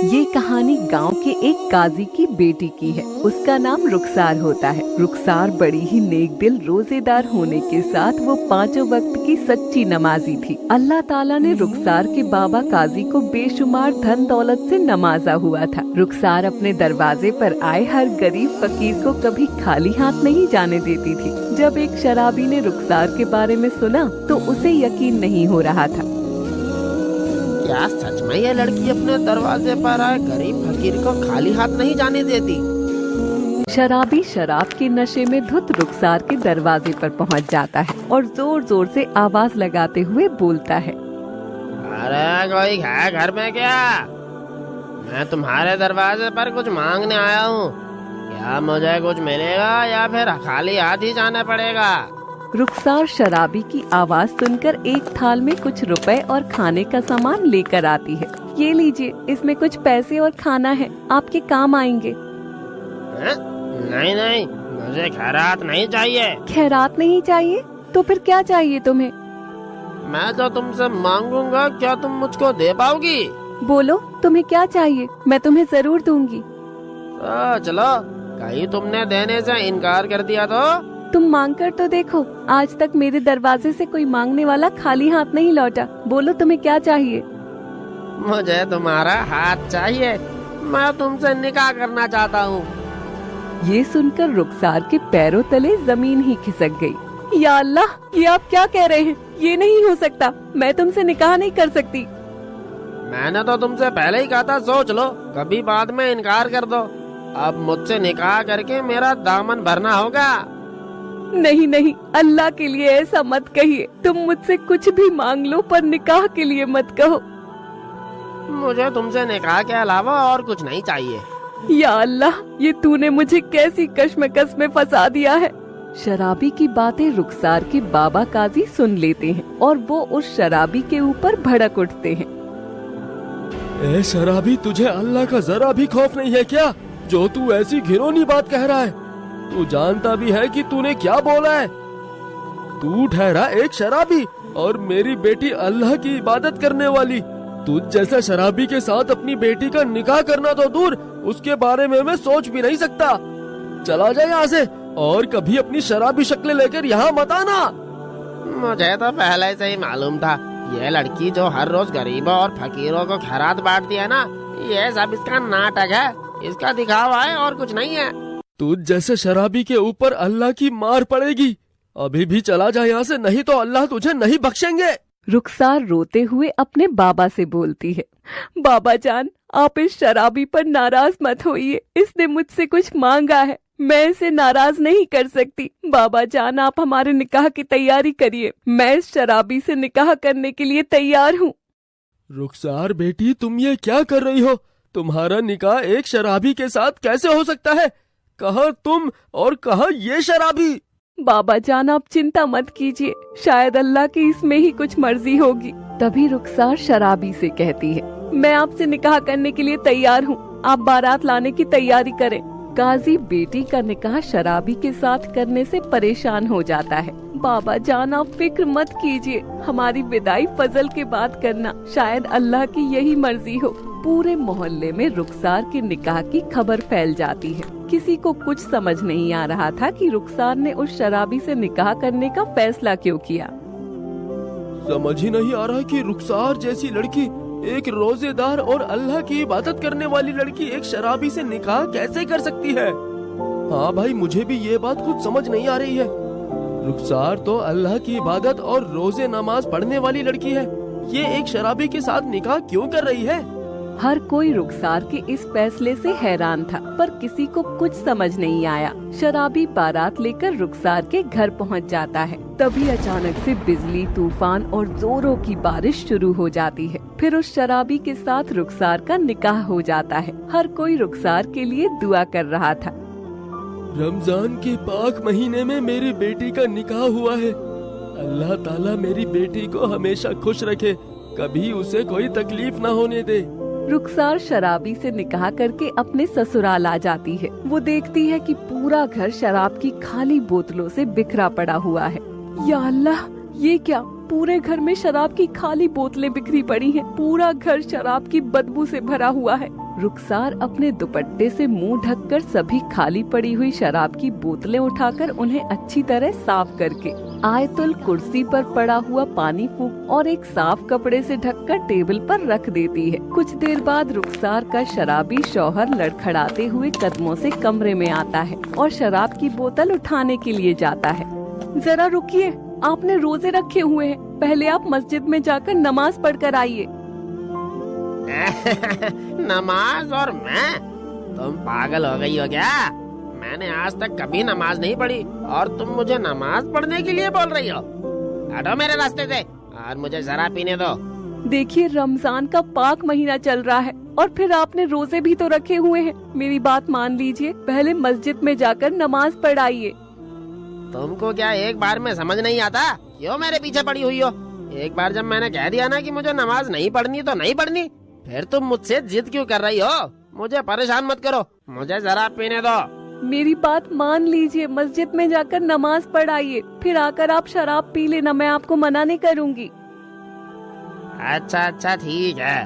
ये कहानी गांव के एक काजी की बेटी की है। उसका नाम रुखसार होता है। रुखसार बड़ी ही नेक दिल रोजेदार होने के साथ वो 5 वक्त की सच्ची नमाजी थी। अल्लाह ताला ने रुखसार के बाबा काजी को बेशुमार धन दौलत से नवाजा हुआ था। रुखसार अपने दरवाजे पर आए हर गरीब फकीर को कभी खाली हाथ नहीं जाने देती थी। जब एक शराबी ने रुखसार के बारे में सुना तो उसे यकीन नहीं हो रहा था। क्या सच में ये लड़की अपने दरवाजे पर आए गरीब फकीर को खाली हाथ नहीं जाने देती? शराबी शराब के नशे में धुत रुखसार के दरवाजे पर पहुंच जाता है और जोर जोर से आवाज लगाते हुए बोलता है, अरे कोई है घर में क्या? मैं तुम्हारे दरवाजे पर कुछ मांगने आया हूँ। क्या मुझे कुछ मिलेगा या फिर खाली हाथ ही जाना पड़ेगा? रुखसार शराबी की आवाज सुनकर एक थाल में कुछ रुपए और खाने का सामान लेकर आती है। ये लीजिए, इसमें कुछ पैसे और खाना है, आपके काम आएंगे। नहीं नहीं, मुझे खैरात नहीं चाहिए। खैरात नहीं चाहिए? तो फिर क्या चाहिए तुम्हें? मैं जो तुमसे मांगूंगा क्या तुम मुझको दे पाओगी? बोलो, तुम्हें क्या चाहिए, मैं तुम्हें जरूर दूंगी। चलो, कहीं तुमने देने से इनकार कर दिया तो? तुम मांग कर तो देखो, आज तक मेरे दरवाजे से कोई मांगने वाला खाली हाथ नहीं लौटा। बोलो, तुम्हें क्या चाहिए? मुझे तुम्हारा हाथ चाहिए। मैं तुमसे निकाह करना चाहता हूँ। ये सुनकर रुखसार के पैरों तले जमीन ही खिसक गई। या अल्लाह, ये आप क्या कह रहे हैं? ये नहीं हो सकता, मैं तुमसे निकाह नहीं कर सकती। मैंने तो तुमसे पहले ही कहा था, सोच लो, कभी बाद में इनकार कर दो। अब मुझसे निकाह करके मेरा दामन भरना होगा। नहीं नहीं, अल्लाह के लिए ऐसा मत कहिए। तुम मुझसे कुछ भी मांग लो पर निकाह के लिए मत कहो। मुझे तुमसे निकाह के अलावा और कुछ नहीं चाहिए। या अल्लाह, ये तूने मुझे कैसी कश्मकश में फंसा दिया है। शराबी की बातें रुखसार के बाबा काजी सुन लेते हैं और वो उस शराबी के ऊपर भड़क उठते हैं। ए शराबी, तुझे अल्लाह का जरा भी खौफ नहीं है क्या, जो तू ऐसी घिनौनी बात कह रहा है? तू जानता भी है कि तूने क्या बोला है? तू ठहरा एक शराबी और मेरी बेटी अल्लाह की इबादत करने वाली। तुझ जैसा शराबी के साथ अपनी बेटी का निकाह करना तो दूर, उसके बारे में मैं सोच भी नहीं सकता। चला जा यहाँ से और कभी अपनी शराबी शक्लें लेकर यहाँ मत आना। मुझे तो पहले से ही मालूम था, ये लड़की जो हर रोज गरीबों और फकीरों को खैरात बांटती है ना, ये सब इसका नाटक है, इसका दिखावा है और कुछ नहीं है। तुझ जैसे शराबी के ऊपर अल्लाह की मार पड़ेगी। अभी भी चला जा यहाँ से, नहीं तो अल्लाह तुझे नहीं बख्शेंगे। रुखसार रोते हुए अपने बाबा से बोलती है, बाबा जान, आप इस शराबी पर नाराज मत होइए। इसने मुझसे कुछ मांगा है, मैं इसे नाराज नहीं कर सकती। बाबा जान, आप हमारे निकाह की तैयारी करिए। मैं इस शराबी से निकाह करने के लिए तैयार हूँ। रुखसार बेटी, तुम ये क्या कर रही हो? तुम्हारा निकाह एक शराबी के साथ कैसे हो सकता है? कहाँ तुम और कहाँ ये शराबी? बाबा जान, आप चिंता मत कीजिए, शायद अल्लाह की इसमें ही कुछ मर्जी होगी। तभी रुखसार शराबी से कहती है, मैं आपसे निकाह करने के लिए तैयार हूँ, आप बारात लाने की तैयारी करें। काजी बेटी का निकाह शराबी के साथ करने से परेशान हो जाता है। बाबा जान, आप फिक्र मत कीजिए, हमारी विदाई फजल के बाद करना, शायद अल्लाह की यही मर्जी हो। पूरे मोहल्ले में रुखसार के निकाह की खबर फैल जाती है। किसी को कुछ समझ नहीं आ रहा था कि रुखसार ने उस शराबी से निकाह करने का फैसला क्यों किया। समझ ही नहीं आ रहा कि रुखसार जैसी लड़की, एक रोजेदार और अल्लाह की इबादत करने वाली लड़की, एक शराबी से निकाह कैसे कर सकती है। हाँ भाई, मुझे भी ये बात खुद समझ नहीं आ रही है। रुखसार तो अल्लाह की इबादत और रोजे नमाज पढ़ने वाली लड़की है, ये एक शराबी के साथ निकाह क्यों कर रही है? हर कोई रुखसार के इस फैसले से हैरान था, पर किसी को कुछ समझ नहीं आया। शराबी बारात लेकर रुखसार के घर पहुंच जाता है। तभी अचानक से बिजली, तूफान और जोरों की बारिश शुरू हो जाती है। फिर उस शराबी के साथ रुखसार का निकाह हो जाता है। हर कोई रुखसार के लिए दुआ कर रहा था। रमजान के पाक महीने में मेरी बेटी का निकाह हुआ है। अल्लाह ताला मेरी बेटी को हमेशा खुश रखे, कभी उसे कोई तकलीफ न होने दे। रुखसार शराबी से निकाह करके अपने ससुराल आ जाती है। वो देखती है कि पूरा घर शराब की खाली बोतलों से बिखरा पड़ा हुआ है। या अल्लाह, ये क्या, पूरे घर में शराब की खाली बोतलें बिखरी पड़ी हैं। पूरा घर शराब की बदबू से भरा हुआ है। रुखसार अपने दुपट्टे से मुंह ढककर सभी खाली पड़ी हुई शराब की बोतलें उठाकर उन्हें अच्छी तरह साफ करके आयतुल कुर्सी पर पड़ा हुआ पानी फूंक और एक साफ कपड़े से ढककर टेबल पर रख देती है। कुछ देर बाद रुखसार का शराबी शौहर लड़खड़ाते हुए कदमों से कमरे में आता है और शराब की बोतल उठाने के लिए जाता है। जरा रुकिए, आपने रोजे रखे हुए हैं, पहले आप मस्जिद में जाकर नमाज पढ़कर आइए। नमाज और मैं? तुम पागल हो गई हो क्या? मैंने आज तक कभी नमाज नहीं पढ़ी और तुम मुझे नमाज पढ़ने के लिए बोल रही हो? हटो मेरे रास्ते से और मुझे शराब पीने दो। देखिए, रमजान का पाक महीना चल रहा है और फिर आपने रोजे भी तो रखे हुए हैं। मेरी बात मान लीजिए, पहले मस्जिद में जाकर नमाज पढ़ाइए। तुमको क्या एक बार में समझ नहीं आता? क्यों मेरे पीछे पड़ी हुई हो? एक बार जब मैंने कह दिया ना कि मुझे नमाज नहीं पढ़नी तो नहीं पढ़नी, फिर तुम मुझसे जिद क्यों कर रही हो? मुझे परेशान मत करो, मुझे शराब पीने दो। मेरी बात मान लीजिए, मस्जिद में जाकर नमाज पढ़ाइए, फिर आकर आप शराब पी लेना, मैं आपको मना नहीं करूँगी। अच्छा ठीक है,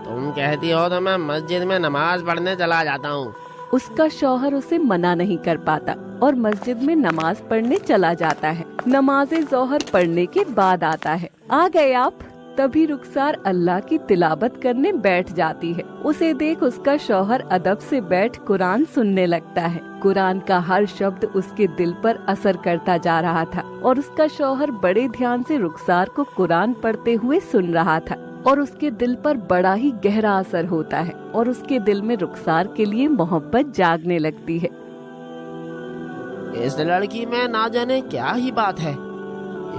तुम कहती हो तो मैं मस्जिद में नमाज पढ़ने चला जाता हूँ। उसका शौहर उसे मना नहीं कर पाता और मस्जिद में नमाज पढ़ने चला जाता है। नमाज़े ज़ोहर पढ़ने के बाद आता है। आ गए आप? तभी रुखसार अल्लाह की तिलावत करने बैठ जाती है। उसे देख उसका शौहर अदब से बैठ कुरान सुनने लगता है। कुरान का हर शब्द उसके दिल पर असर करता जा रहा था और उसका शौहर बड़े ध्यान से रुखसार को कुरान पढ़ते हुए सुन रहा था और उसके दिल पर बड़ा ही गहरा असर होता है और उसके दिल में रुखसार के लिए मोहब्बत जागने लगती है। इस लड़की में ना जाने क्या ही बात है,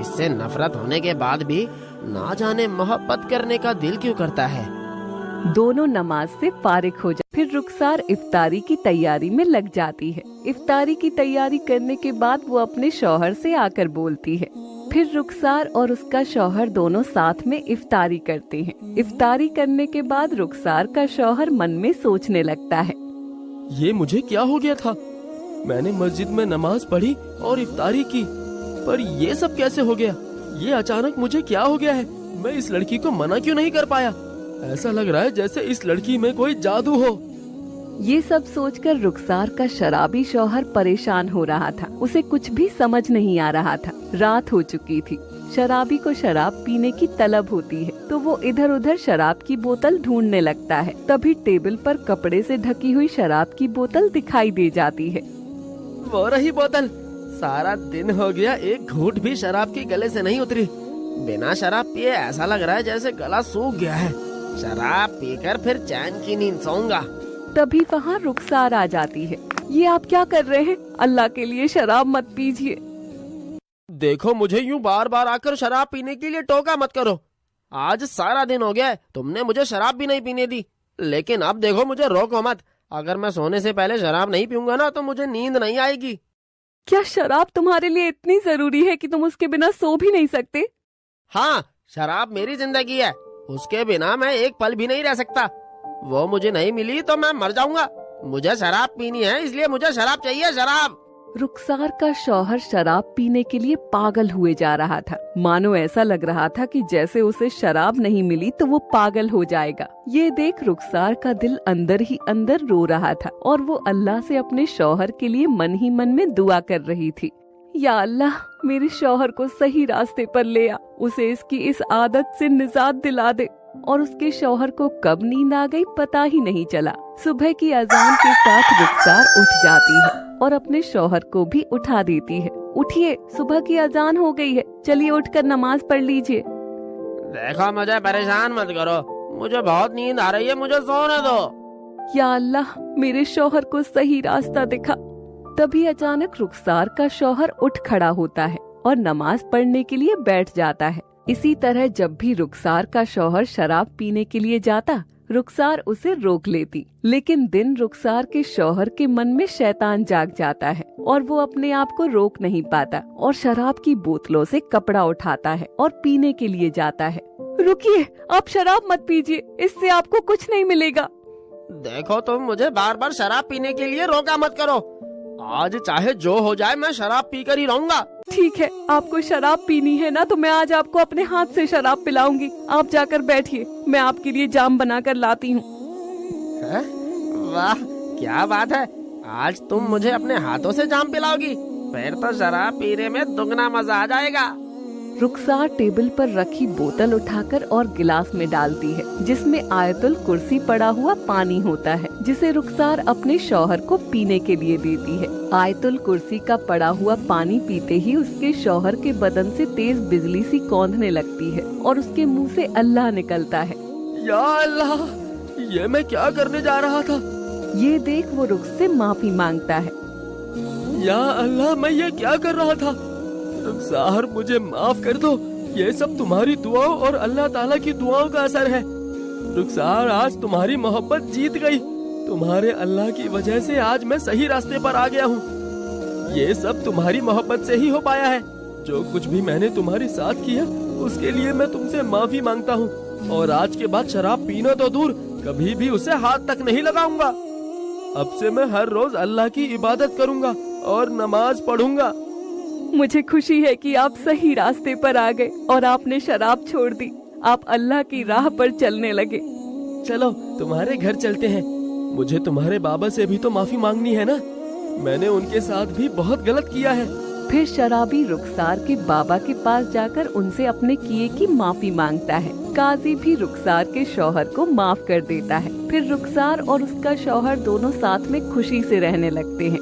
इससे नफरत होने के बाद भी ना जाने मोहब्बत करने का दिल क्यों करता है। दोनों नमाज से फारिग हो जाते, फिर रुखसार इफ्तारी की तैयारी में लग जाती है। इफ्तारी की तैयारी करने के बाद वो अपने शौहर से आकर बोलती है। फिर रुखसार और उसका शौहर दोनों साथ में इफ्तारी करते हैं। इफ्तारी करने के बाद रुखसार का शौहर मन में सोचने लगता है, ये मुझे क्या हो गया था? मैंने मस्जिद में नमाज पढ़ी और इफ्तारी की, पर ये सब कैसे हो गया? ये अचानक मुझे क्या हो गया है? मैं इस लड़की को मना क्यों नहीं कर पाया? ऐसा लग रहा है जैसे इस लड़की में कोई जादू हो। ये सब सोचकर रुखसार का शराबी शौहर परेशान हो रहा था। उसे कुछ भी समझ नहीं आ रहा था। रात हो चुकी थी। शराबी को शराब पीने की तलब होती है तो वो इधर उधर शराब की बोतल ढूंढने लगता है। तभी टेबल पर कपड़े से ढकी हुई शराब की बोतल दिखाई दे जाती है। वो रही बोतल। सारा दिन हो गया, एक घूंट भी शराब की गले से नहीं उतरी। बिना शराब पिए ऐसा लग रहा है जैसे गला सूख गया है। शराब पीकर फिर चैन की नींद सोऊंगा। तभी वहाँ रुखसार आ जाती है। ये आप क्या कर रहे हैं? अल्लाह के लिए शराब मत पीजिए। देखो, मुझे यूं बार बार आकर शराब पीने के लिए टोका मत करो। आज सारा दिन हो गया, तुमने मुझे शराब भी नहीं पीने दी, लेकिन अब देखो मुझे रोको मत। अगर मैं सोने से पहले शराब नहीं पीऊंगा ना तो मुझे नींद नहीं आएगी। क्या शराब तुम्हारे लिए इतनी जरूरी है कि तुम उसके बिना सो भी नहीं सकते? हाँ, शराब मेरी जिंदगी है, उसके बिना मैं एक पल भी नहीं रह सकता। वो मुझे नहीं मिली तो मैं मर जाऊंगा। मुझे शराब पीनी है, इसलिए मुझे शराब चाहिए, शराब। रुखसार का शौहर शराब पीने के लिए पागल हुए जा रहा था। मानो ऐसा लग रहा था कि जैसे उसे शराब नहीं मिली तो वो पागल हो जाएगा। ये देख रुखसार का दिल अंदर ही अंदर रो रहा था और वो अल्लाह से अपने शौहर के लिए मन ही मन में दुआ कर रही थी। या अल्लाह, मेरे शौहर को सही रास्ते पर ले आ, उसे इसकी इस आदत से निजात दिला दे। और उसके शौहर को कब नींद आ गई पता ही नहीं चला। सुबह की अजान के साथ रुखसार उठ जाती है और अपने शौहर को भी उठा देती है। उठिए, सुबह की अजान हो गई है, चलिए उठकर नमाज पढ़ लीजिए। देखो, मुझे परेशान मत करो, मुझे बहुत नींद आ रही है, मुझे सोने दो। या अल्लाह, मेरे शौहर को सही रास्ता दिखा। तभी अचानक रुखसार का शौहर उठ खड़ा होता है और नमाज पढ़ने के लिए बैठ जाता है। इसी तरह जब भी रुखसार का शौहर शराब पीने के लिए जाता, रुखसार उसे रोक लेती। लेकिन दिन रुखसार के शौहर के मन में शैतान जाग जाता है और वो अपने आप को रोक नहीं पाता और शराब की बोतलों से कपड़ा उठाता है और पीने के लिए जाता है। रुकिए, आप शराब मत पीजिए, इससे आपको कुछ नहीं मिलेगा। देखो, तुम मुझे बार बार शराब पीने के लिए रोका मत करो। आज चाहे जो हो जाए, मैं शराब पीकर ही रहूंगा। ठीक है, आपको शराब पीनी है ना, तो मैं आज आपको अपने हाथ से शराब पिलाऊंगी। आप जाकर बैठिए, मैं आपके लिए जाम बनाकर लाती हूँ। वाह क्या बात है, आज तुम मुझे अपने हाथों से जाम पिलाओगी, फिर तो शराब पीने में दुगना मजा आ जाएगा। रुखसार टेबल पर रखी बोतल उठाकर और गिलास में डालती है, जिसमें आयतुल कुर्सी पड़ा हुआ पानी होता है, जिसे रुखसार अपने शौहर को पीने के लिए देती है। आयतुल कुर्सी का पड़ा हुआ पानी पीते ही उसके शौहर के बदन से तेज बिजली सी कौंधने लगती है और उसके मुंह से अल्लाह निकलता है। या अल्लाह, ये मैं क्या करने जा रहा था? ये देख वो रुख से माफी मांगता है। या अल्लाह, मैं ये क्या कर रहा था? रुखसार, मुझे माफ कर दो, ये सब तुम्हारी दुआओं और अल्लाह ताला की दुआओं का असर है। रुखसार, आज तुम्हारी मोहब्बत जीत गई, तुम्हारे अल्लाह की वजह से आज मैं सही रास्ते पर आ गया हूँ। ये सब तुम्हारी मोहब्बत से ही हो पाया है। जो कुछ भी मैंने तुम्हारे साथ किया उसके लिए मैं तुमसे माफी मांगता हूँ, और आज के बाद शराब पीना तो दूर, कभी भी उसे हाथ तक नहीं लगाऊंगा। अब से मैं हर रोज अल्लाह की इबादत करूंगा और नमाज पढ़ूंगा। मुझे खुशी है कि आप सही रास्ते पर आ गए और आपने शराब छोड़ दी। आप अल्लाह की राह पर चलने लगे। चलो तुम्हारे घर चलते हैं। मुझे तुम्हारे बाबा से भी तो माफी मांगनी है ना, मैंने उनके साथ भी बहुत गलत किया है। फिर शराबी रुखसार के बाबा के पास जाकर उनसे अपने किए की माफी मांगता है। काजी भी रुखसार के शौहर को माफ कर देता है। फिर रुखसार और उसका शौहर दोनों साथ में खुशी से रहने लगते हैं।